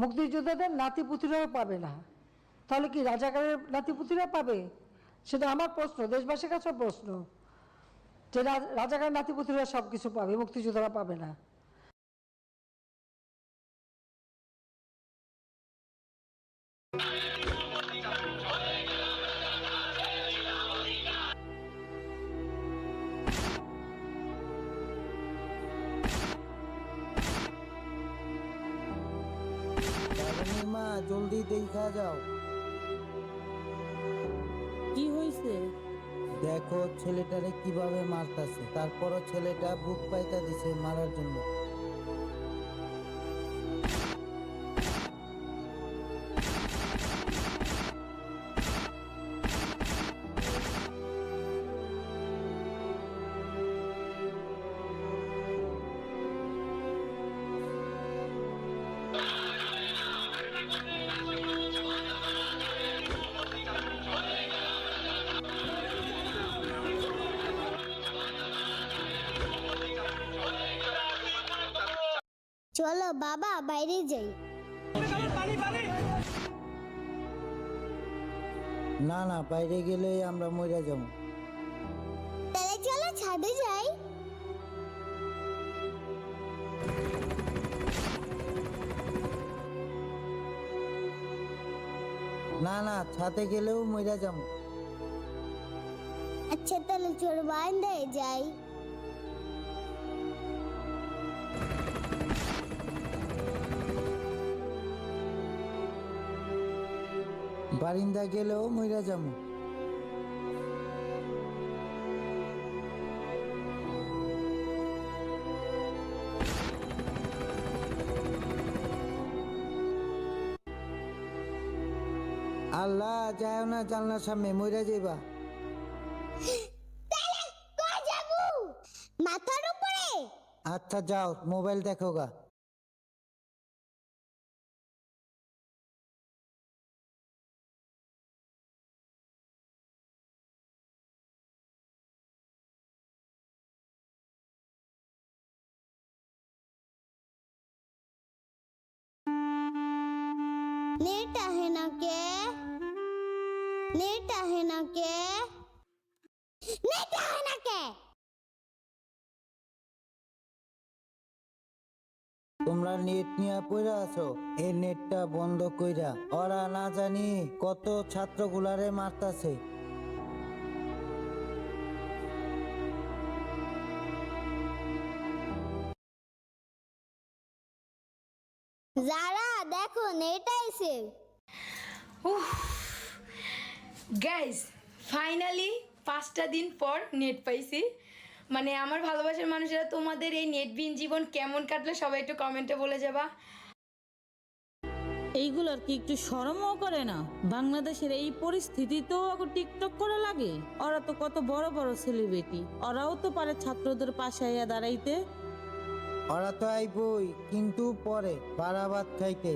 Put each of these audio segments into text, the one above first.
মুক্তিযোদ্ধাদের নাতিপুতিরাও পাবে না, তাহলে কি রাজাকারের নাতিপুতিরা পাবে? সেটা আমার প্রশ্ন, দেশবাসীর কাছে প্রশ্ন, যে রাজাকারের নাতিপুতিরা সব কিছু পাবে, মুক্তিযোদ্ধারা পাবে না। মা জলদি দেখা যাও। কি হয়েছে? দেখো ছেলেটারে কিভাবে মারতাছে, তারপরও ছেলেটা বুক পাইতা দিছে মারার জন্য। চলো বাবা বাইরে যাই। না না, বাইরে গেলে আমরা মরে যাবো। তাহলে চলো ছাদে যাই। না না, ছাদে গেলেও মরে যাবো। আচ্ছা তাহলে চলো বারান্দায় যাই। বারিন্দা গেলেও মরে যাবো। আল্লাহ, যায় না জানলার সামনে, মরে যাইবা। তাহলে কই যাবো? মাথার উপরে। আচ্ছা যাও, মোবাইল দেখো গা। नेट आहे ना के? नेट आहे ना के? नेट आहे ना के? তোমরা নেট নিয়ে পড়ে আছো, এই নেটটা বন্ধ কইরা। ওরা না জানি কত ছাত্রগুলারে মারতাছে। যারা দেখো নেট আইছে। গাইস, ফাইনালি 5টা দিন পর নেট পাইছি। মানে আমার ভালোবাসার মানুষেরা, তোমাদের এই নেটবিহীন জীবন কেমন কাটলো সবাই একটু কমেন্টে বলে যাবা। এইগুলোর কি একটু শরমও করে না? বাংলাদেশের এই পরিস্থিতিতেও টিকটক করা লাগে। ওরা তো কত বড় বড় সেলিব্রিটি, ওরাও তো পারে ছাত্রদের পাশে আইয়া দাঁড়াইতে। ওরা তো আইবই, কিন্তু পরে বারাবাত খাইতে।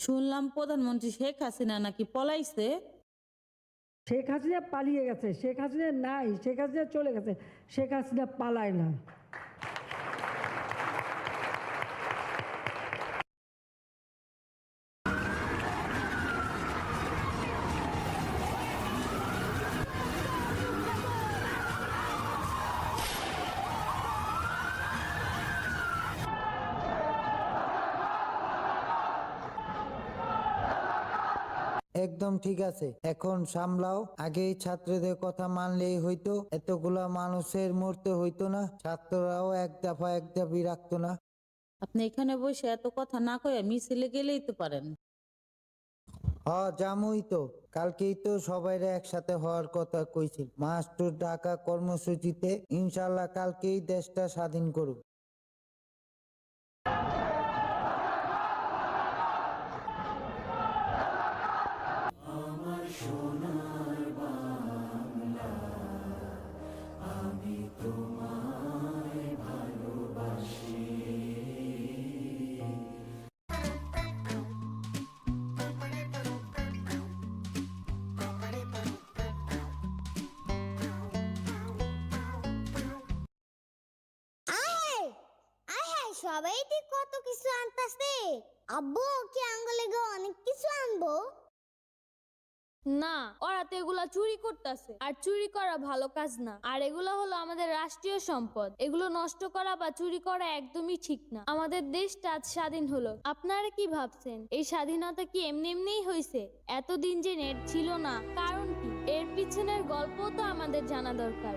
শুনলাম প্রধানমন্ত্রী শেখ হাসিনা নাকি পলাইছে। শেখ হাসিনা পালিয়ে গেছে, শেখ হাসিনা নাই, শেখ হাসিনা চলে গেছে, শেখ হাসিনা পালায় না। একদম ঠিক আছে, এখন সামলাও। আগেই ছাত্রদের কথা মানলেই হইতো, এতগুলা মানুষের মরতে হইতো না, ছাত্ররাও এক দাবি রাখতো না। আপনি এখানে বসে এত কথা না কয়ে মিছিলে গেলেই তো পারেন। জামুই তো, কালকেই তো সবাইরে একসাথে হওয়ার কথা কইছিল মাস্টার ঢাকা কর্মসূচিতে। ইনশাল্লাহ কালকেই দেশটা স্বাধীন করুক। সবাই ঠিক কত কিছু আনতাছে। আব্বু কি আঙ্গুলে গো অনেক কিছু আনবো? না, ওরা তো এগুলা চুরি করতেছে, আর চুরি করা ভালো কাজ না। আর এগুলো হলো আমাদের রাষ্ট্রীয় সম্পদ, এগুলো নষ্ট করা বা চুরি করা একদমই ঠিক না। আমাদের দেশটা আজ স্বাধীন হলো, আপনারা কি ভাবছেন এই স্বাধীনতা কি এমনি এমনিই হয়েছে? এতদিন যে নেট ছিল না, কারণ কি? এর পিছনের গল্প তো আমাদের জানা দরকার।